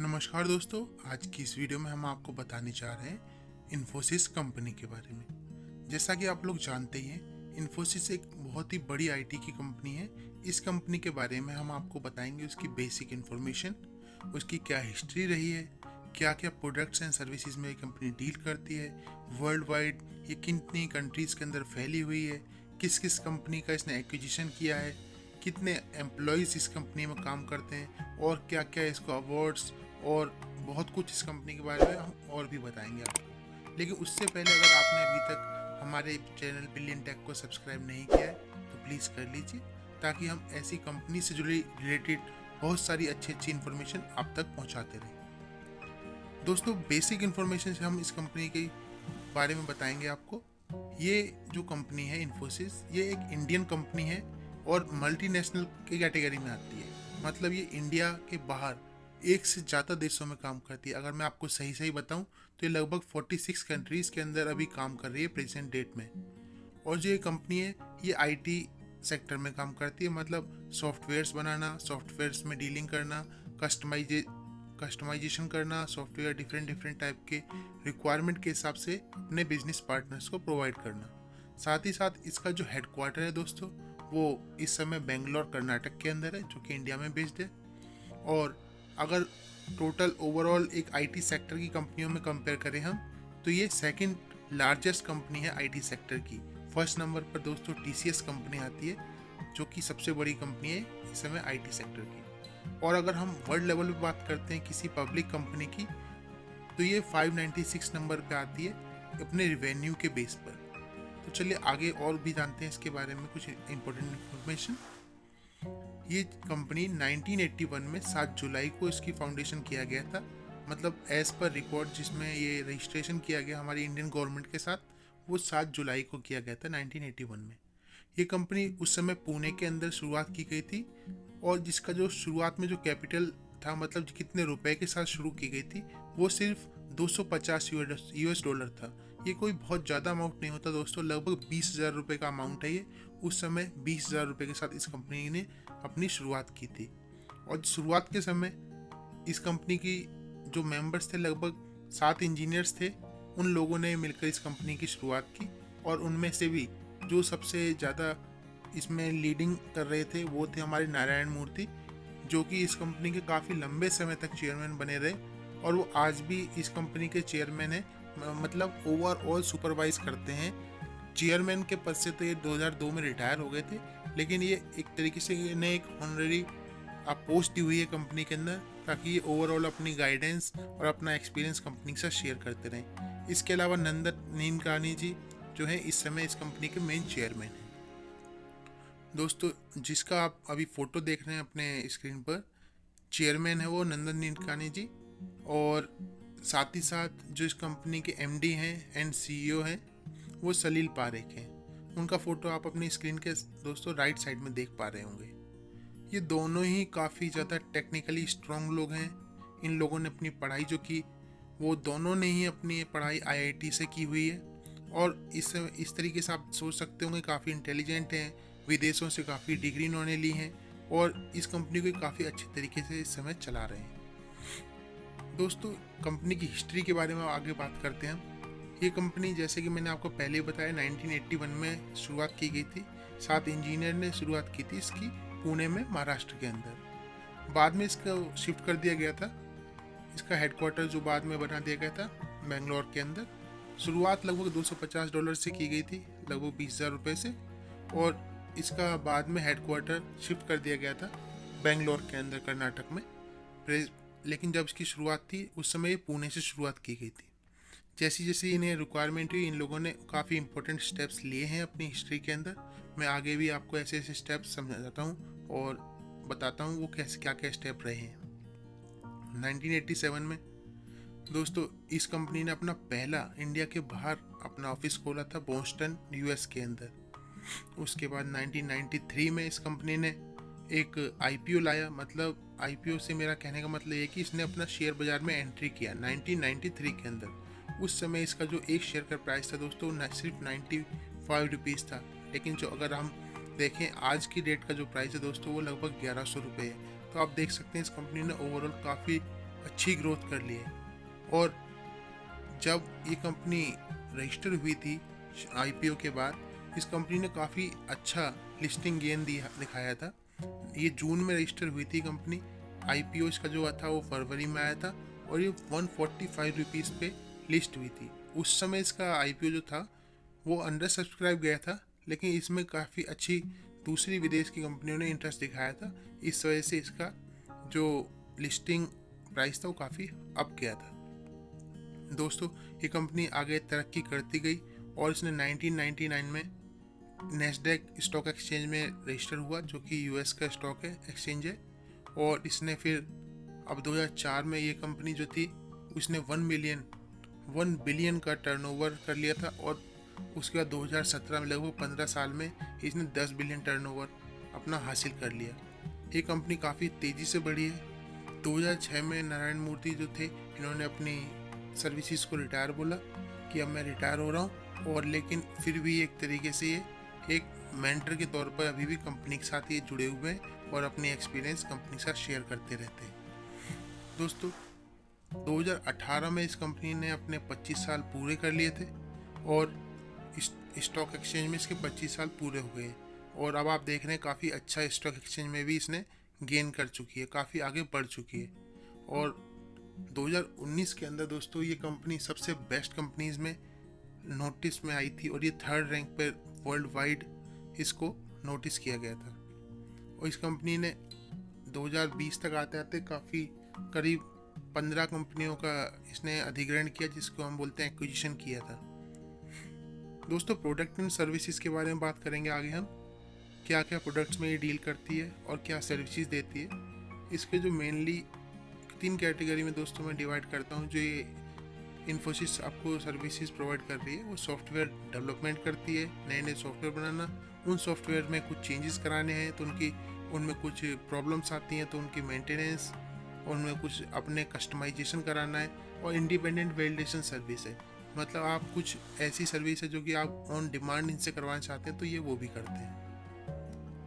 नमस्कार दोस्तों, आज की इस वीडियो में हम आपको बताने जा रहे हैं इन्फोसिस कंपनी के बारे में। जैसा कि आप लोग जानते ही हैं, इन्फोसिस एक बहुत ही बड़ी आईटी की कंपनी है। इस कंपनी के बारे में हम आपको बताएंगे उसकी बेसिक इन्फॉर्मेशन, उसकी क्या हिस्ट्री रही है, क्या क्या प्रोडक्ट्स एंड सर्विसेज में ये कंपनी डील करती है, वर्ल्ड वाइड ये कितनी कंट्रीज़ के अंदर फैली हुई है, किस किस कंपनी का इसने एक्विजिशन किया है, कितने एम्प्लॉयज़ इस कंपनी में काम करते हैं और क्या क्या इसको अवार्ड्स और बहुत कुछ इस कंपनी के बारे में हम और भी बताएंगे आपको। लेकिन उससे पहले अगर आपने अभी तक हमारे चैनल बिलियन टेक को सब्सक्राइब नहीं किया है तो प्लीज़ कर लीजिए, ताकि हम ऐसी कंपनी से जुड़ी रिलेटेड बहुत सारी अच्छी अच्छी इन्फॉर्मेशन आप तक पहुंचाते रहें। दोस्तों, बेसिक इन्फॉर्मेशन से हम इस कंपनी के बारे में बताएंगे आपको। ये जो कंपनी है इन्फोसिस, ये एक इंडियन कंपनी है और मल्टीनेशनल की कैटेगरी में आती है। मतलब ये इंडिया के बाहर एक से ज़्यादा देशों में काम करती है। अगर मैं आपको सही सही बताऊं तो ये लगभग 46 कंट्रीज़ के अंदर अभी काम कर रही है प्रेजेंट डेट में। और जो ये कंपनी है ये आईटी सेक्टर में काम करती है। मतलब सॉफ्टवेयर्स बनाना, सॉफ्टवेयर्स में डीलिंग करना, कस्टमाइजेशन करना, सॉफ्टवेयर डिफरेंट डिफरेंट टाइप के रिक्वायरमेंट के हिसाब से अपने बिजनेस पार्टनर्स को प्रोवाइड करना। साथ ही साथ इसका जो हेडक्वार्टर है दोस्तों, वो इस समय बेंगलोर कर्नाटक के अंदर है, जो कि इंडिया में बेस्ड है। और अगर टोटल ओवरऑल एक आईटी सेक्टर की कंपनियों में कंपेयर करें हम, तो ये सेकंड लार्जेस्ट कंपनी है आईटी सेक्टर की। फर्स्ट नंबर पर दोस्तों टीसीएस कंपनी आती है, जो कि सबसे बड़ी कंपनी है इस समय आईटी सेक्टर की। और अगर हम वर्ल्ड लेवल पे बात करते हैं किसी पब्लिक कंपनी की, तो ये 596 नंबर पे आती है अपने रिवेन्यू के बेस पर। तो चलिए आगे और भी जानते हैं इसके बारे में कुछ इंपॉर्टेंट इन्फॉर्मेशन। ये कंपनी 1981 में 7 जुलाई को इसकी फाउंडेशन किया गया था। मतलब एज पर रिकॉर्ड जिसमें ये रजिस्ट्रेशन किया गया हमारी इंडियन गवर्नमेंट के साथ, वो 7 जुलाई को किया गया था 1981 में। ये कंपनी उस समय पुणे के अंदर शुरुआत की गई थी, और जिसका जो शुरुआत में जो कैपिटल था, मतलब कितने रुपए के साथ शुरू की गई थी, वो सिर्फ 250 यूएस डॉलर था। ये कोई बहुत ज़्यादा अमाउंट नहीं होता दोस्तों, लगभग 20,000 रुपये का अमाउंट है ये। उस समय 20,000 रुपये के साथ इस कंपनी ने अपनी शुरुआत की थी। और शुरुआत के समय इस कंपनी की जो मेंबर्स थे, लगभग 7 इंजीनियर्स थे। उन लोगों ने मिलकर इस कंपनी की शुरुआत की, और उनमें से भी जो सबसे ज़्यादा इसमें लीडिंग कर रहे थे वो थे हमारे नारायण मूर्ति, जो कि इस कंपनी के काफ़ी लंबे समय तक चेयरमैन बने रहे, और वो आज भी इस कंपनी के चेयरमैन हैं। मतलब ओवरऑल सुपरवाइज करते हैं। चेयरमैन के पद से तो ये 2002 में रिटायर हो गए थे, लेकिन ये एक तरीके से इन्हें एक ऑनररी पोस्ट दी हुई है कंपनी के अंदर, ताकि ये ओवरऑल अपनी गाइडेंस और अपना एक्सपीरियंस कंपनी के साथ शेयर करते रहें। इसके अलावा नंदन नीलकानी जी जो है इस समय इस कंपनी के मेन चेयरमैन हैं। दोस्तों, जिसका आप अभी फोटो देख रहे हैं अपने स्क्रीन पर, चेयरमैन है वो नंदन नीलकानी जी। और साथ ही साथ जो इस कंपनी के एमडी हैं एंड सीईओ हैं वो सलील पारेख हैं। उनका फोटो आप अपनी स्क्रीन के दोस्तों राइट साइड में देख पा रहे होंगे। ये दोनों ही काफ़ी ज़्यादा टेक्निकली स्ट्रॉन्ग लोग हैं। इन लोगों ने अपनी पढ़ाई जो की, वो दोनों ने ही अपनी पढ़ाई आईआईटी से की हुई है। और इस तरीके से आप सोच सकते होंगे काफ़ी इंटेलिजेंट हैं, विदेशों से काफ़ी डिग्री इन्होंने ली हैं, और इस कंपनी को काफ़ी अच्छे तरीके से इस समय चला रहे हैं। दोस्तों, कंपनी की हिस्ट्री के बारे में आगे बात करते हैं हम। ये कंपनी, जैसे कि मैंने आपको पहले बताया, 1981 में शुरुआत की गई थी। 7 इंजीनियर ने शुरुआत की थी इसकी पुणे में, महाराष्ट्र के अंदर। बाद में इसका शिफ्ट कर दिया गया था। इसका हेडक्वार्टर जो बाद में बना दिया गया था बेंगलोर के अंदर। शुरुआत लगभग $250 से की गई थी, लगभग 20,000 रुपये से। और इसका बाद में हेडक्वार्टर शिफ्ट कर दिया गया था बेंगलोर के अंदर कर्नाटक में। लेकिन जब इसकी शुरुआत थी उस समय ये पुणे से शुरुआत की गई थी। जैसी जैसी इन्हें रिक्वायरमेंट हुई, इन लोगों ने काफ़ी इंपॉर्टेंट स्टेप्स लिए हैं अपनी हिस्ट्री के अंदर। मैं आगे भी आपको ऐसे ऐसे स्टेप्स समझाता हूँ और बताता हूँ वो कैसे क्या क्या स्टेप रहे हैं। 1987 में दोस्तों इस कंपनी ने अपना पहला इंडिया के बाहर अपना ऑफिस खोला था, बोस्टन यूएस के अंदर। उसके बाद 1993 में इस कंपनी ने एक आईपीओ लाया। मतलब आईपीओ से मेरा कहने का मतलब ये कि इसने अपना शेयर बाजार में एंट्री किया 1993 के अंदर। उस समय इसका जो एक शेयर का प्राइस था दोस्तों सिर्फ 95 रुपीज़ था। लेकिन जो अगर हम देखें आज की डेट का जो प्राइस है दोस्तों, वो लगभग 1100 रुपये है। तो आप देख सकते हैं इस कंपनी ने ओवरऑल काफ़ी अच्छी ग्रोथ कर ली है। और जब ये कंपनी रजिस्टर हुई थी आईपीओ के बाद, इस कंपनी ने काफ़ी अच्छा लिस्टिंग गेन दिखाया था। ये जून में रजिस्टर हुई थी कंपनी। आईपीओ इसका जो था वो फरवरी में आया था और ये 145 रुपीज़ पे लिस्ट हुई थी। उस समय इसका आईपीओ जो था वो अंडर सब्सक्राइब गया था, लेकिन इसमें काफ़ी अच्छी दूसरी विदेश की कंपनियों ने इंटरेस्ट दिखाया था। इस वजह से इसका जो लिस्टिंग प्राइस था वो काफ़ी अप गया था। दोस्तों, ये कंपनी आगे तरक्की करती गई और इसने 1999 में नेस्डैक स्टॉक एक्सचेंज में रजिस्टर हुआ, जो कि यूएस का स्टॉक है एक्सचेंज है। और इसने फिर अब 2004 में ये कंपनी जो थी उसने 1 बिलियन का टर्नओवर कर लिया था। और उसके बाद 2017 में लगभग 15 साल में इसने 10 बिलियन टर्नओवर अपना हासिल कर लिया। ये कंपनी काफ़ी तेज़ी से बढ़ी है। 2006 में नारायण मूर्ति जो थे, इन्होंने अपनी सर्विसेज को रिटायर बोला कि अब मैं रिटायर हो रहा हूँ, और लेकिन फिर भी एक तरीके से ये एक मेंटर के तौर पर अभी भी कंपनी के साथ ये जुड़े हुए हैं और अपनी एक्सपीरियंस कंपनी के साथ शेयर करते रहते हैं। दोस्तों, 2018 में इस कंपनी ने अपने 25 साल पूरे कर लिए थे और स्टॉक एक्सचेंज में इसके 25 साल पूरे हो गए। और अब आप देख रहे हैं काफ़ी अच्छा स्टॉक एक्सचेंज में भी इसने गेन कर चुकी है, काफ़ी आगे बढ़ चुकी है। और 2019 के अंदर दोस्तों ये कंपनी सबसे बेस्ट कंपनीज में नोटिस में आई थी और ये 3rd रैंक पर वर्ल्ड वाइड इसको नोटिस किया गया था। और इस कंपनी ने 2020 तक आते आते काफ़ी करीब 15 कंपनियों का इसने अधिग्रहण किया, जिसको हम बोलते हैं एक्विजिशन किया था। दोस्तों, प्रोडक्ट एंड सर्विसेज के बारे में बात करेंगे आगे हम, क्या क्या प्रोडक्ट्स में ये डील करती है और क्या सर्विसेज देती है। इसके जो मेनली 3 कैटेगरी में दोस्तों मैं डिवाइड करता हूँ। जो ये इन्फोसिस आपको सर्विसेज प्रोवाइड कर रही है, वो सॉफ्टवेयर डेवलपमेंट करती है, नए नए सॉफ्टवेयर बनाना। उन सॉफ्टवेयर में कुछ चेंजेस कराने हैं तो उनमें कुछ प्रॉब्लम्स आती हैं तो उनकी मेंटेनेंस, उनमें कुछ अपने कस्टमाइजेशन कराना है। और इंडिपेंडेंट वैलिडेशन सर्विस है, मतलब आप कुछ ऐसी सर्विस है जो कि आप ऑन डिमांड इनसे करवाना चाहते हैं तो ये वो भी करते हैं।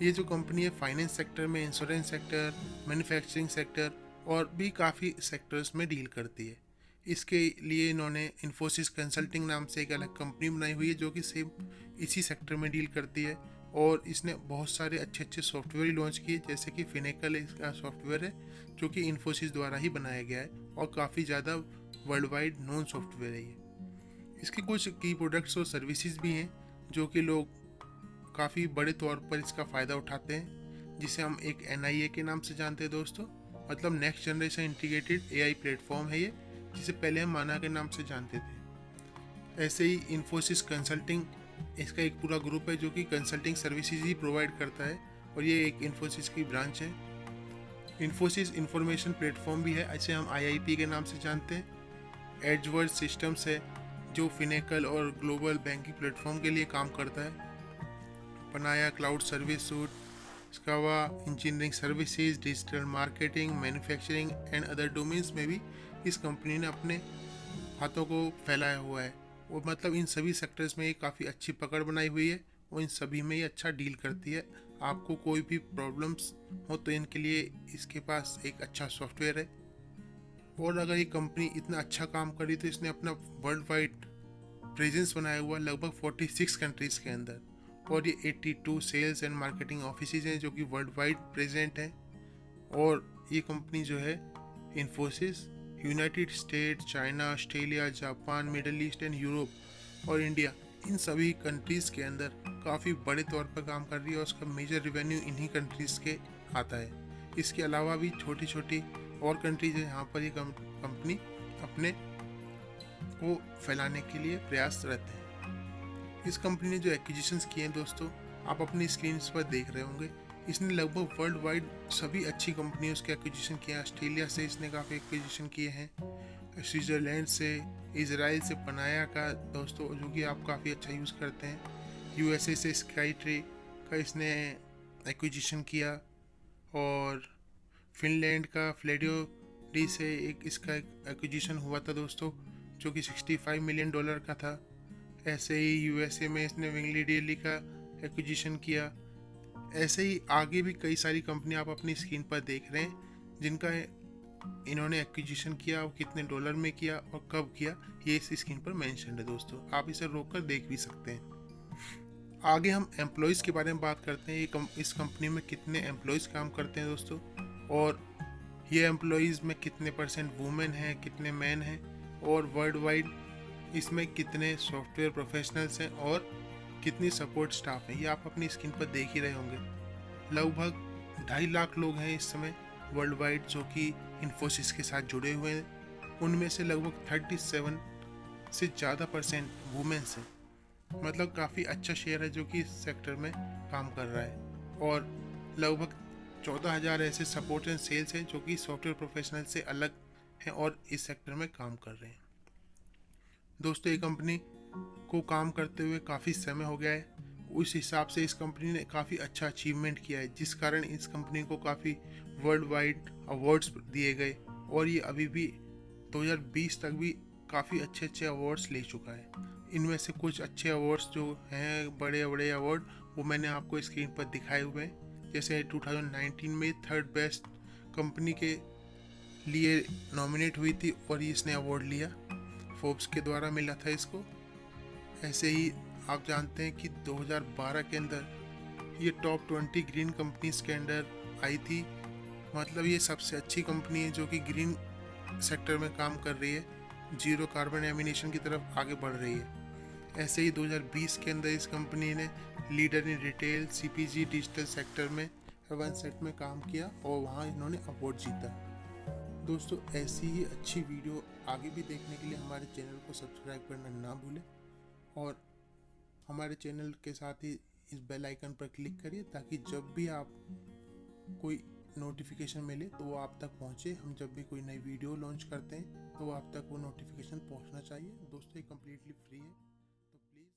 ये जो कंपनी है फाइनेंस सेक्टर में, इंश्योरेंस सेक्टर, मैन्युफैक्चरिंग सेक्टर और भी काफ़ी सेक्टर्स में डील करती है। इसके लिए इन्होंने इन्फोसिस कंसल्टिंग नाम से एक अलग कंपनी बनाई हुई है जो कि सेम इसी सेक्टर में डील करती है। और इसने बहुत सारे अच्छे अच्छे सॉफ्टवेयर लॉन्च किए, जैसे कि फिनेकल इसका सॉफ्टवेयर है जो कि इन्फोसिस द्वारा ही बनाया गया है और काफ़ी ज़्यादा वर्ल्ड वाइड नोन सॉफ्टवेयर है ये। इसके कुछ की प्रोडक्ट्स और सर्विसेज भी हैं जो कि लोग काफ़ी बड़े तौर पर इसका फ़ायदा उठाते हैं, जिसे हम एक NIA के नाम से जानते हैं दोस्तों। मतलब next generation integrated AI platform है ये, जिसे पहले हम माना के नाम से जानते थे। ऐसे ही इन्फोसिस कंसल्टिंग, इसका एक पूरा ग्रुप है जो कि कंसल्टिंग सर्विसेज ही प्रोवाइड करता है और ये एक इन्फोसिस की ब्रांच है। इन्फोसिस इंफॉर्मेशन प्लेटफॉर्म भी है, ऐसे हम IIP के नाम से जानते हैं। एडवर्ड सिस्टम्स है जो फिनेकल और ग्लोबल बैंकिंग प्लेटफॉर्म के लिए काम करता है। Panaya cloud service suite, Skava engineering services, digital marketing, manufacturing and other domains में भी इस कंपनी ने अपने हाथों को फैलाया हुआ है। और मतलब इन सभी सेक्टर्स में ये काफ़ी अच्छी पकड़ बनाई हुई है और इन सभी में ये अच्छा डील करती है। आपको कोई भी प्रॉब्लम्स हो तो इनके लिए इसके पास एक अच्छा सॉफ्टवेयर है। और अगर ये कंपनी इतना अच्छा काम करी तो इसने अपना वर्ल्ड वाइड प्रेजेंस बनाया हुआ लगभग 46 कंट्रीज़ के अंदर। और ये 82 सेल्स एंड मार्केटिंग ऑफिसेज हैं जो कि वर्ल्ड वाइड प्रेजेंट हैं। और ये कंपनी जो है Infosys United state, China, Australia, Japan, middle east and Europe और इंडिया, इन सभी कंट्रीज़ के अंदर काफ़ी बड़े तौर पर काम कर रही है और उसका मेजर रिवेन्यू इन्हीं कंट्रीज़ के आता है। इसके अलावा भी छोटी छोटी और कंट्रीज है यहाँ पर ये कंपनी अपने को फैलाने के लिए प्रयास रहते हैं। इस कंपनी ने जो एक्विजिशंस किए हैं दोस्तों, आप अपनी स्क्रीन पर देख रहे होंगे, इसने लगभग वर्ल्ड वाइड सभी अच्छी कंपनियों के एक्विजिशन किए हैं। ऑस्ट्रेलिया से इसने काफ़ी एक्विजिशन किए हैं, स्विट्ज़रलैंड से, इजराइल से पनाया का दोस्तों जो कि आप काफ़ी अच्छा यूज़ करते हैं, USA से स्काईट्री का इसने एक्विजिशन किया, और फिनलैंड का फ्लेडियो डी से एक इसका एक्विजिशन हुआ था दोस्तों जो कि $65 मिलियन का था। ऐसे ही USA में इसने विंगली डेली का एक्विजिशन किया। ऐसे ही आगे भी कई सारी कंपनी आप अपनी स्क्रीन पर देख रहे हैं जिनका इन्होंने एक्विजिशन किया, वो कितने डॉलर में किया और कब किया, ये इस स्क्रीन पर मेंशन है दोस्तों। आप इसे रोक कर देख भी सकते हैं। आगे हम एम्प्लॉयज़ के बारे में बात करते हैं। इस कंपनी में कितने एम्प्लॉयज़ काम करते हैं दोस्तों, और ये एम्प्लॉयज़ में कितने परसेंट वुमेन हैं, कितने मैन हैं, और वर्ल्ड वाइड इसमें कितने सॉफ्टवेयर प्रोफेशनल्स हैं और कितनी सपोर्ट स्टाफ है, ये आप अपनी स्क्रीन पर देख ही रहे होंगे। लगभग 2.5 लाख लोग हैं इस समय वर्ल्ड वाइड जो कि इन्फोसिस के साथ जुड़े हुए हैं। उनमें से लगभग 37 से ज़्यादा परसेंट वुमेन्स हैं। मतलब काफ़ी अच्छा शेयर है जो कि इस सेक्टर में काम कर रहा है। और लगभग 14,000 ऐसे सपोर्ट एंड सेल्स हैं जो कि सॉफ्टवेयर प्रोफेशनल से अलग हैं और इस सेक्टर में काम कर रहे हैं। दोस्तों, ये कंपनी को काम करते हुए काफ़ी समय हो गया है। उस हिसाब से इस कंपनी ने काफ़ी अच्छा अचीवमेंट किया है, जिस कारण इस कंपनी को काफ़ी वर्ल्ड वाइड अवार्ड्स दिए गए, और ये अभी भी 2020 तक भी काफ़ी अच्छे अच्छे अवार्ड्स ले चुका है। इनमें से कुछ अच्छे अवार्ड्स जो हैं, बड़े बड़े अवार्ड, वो मैंने आपको स्क्रीन पर दिखाए हुए हैं। जैसे 2019 में 3rd बेस्ट कंपनी के लिए नॉमिनेट हुई थी और इसने अवार्ड लिया, फोर्ब्स के द्वारा मिला था इसको। ऐसे ही आप जानते हैं कि 2012 के अंदर ये टॉप 20 ग्रीन कंपनीज के अंदर आई थी। मतलब ये सबसे अच्छी कंपनी है जो कि ग्रीन सेक्टर में काम कर रही है, जीरो कार्बन एमिनेशन की तरफ आगे बढ़ रही है। ऐसे ही 2020 के अंदर इस कंपनी ने leader in retail सीपीजी digital sector में सेट में काम किया और वहाँ इन्होंने अवार्ड जीता। दोस्तों, ऐसी ही अच्छी वीडियो आगे भी देखने के लिए हमारे चैनल को सब्सक्राइब करना ना भूलें, और हमारे चैनल के साथ ही इस बेल आइकन पर क्लिक करिए ताकि जब भी आप कोई नोटिफिकेशन मिले तो वो आप तक पहुंचे। हम जब भी कोई नई वीडियो लॉन्च करते हैं तो आप तक वो नोटिफिकेशन पहुंचना चाहिए। दोस्तों, ये कम्प्लीटली फ्री है, तो प्लीज़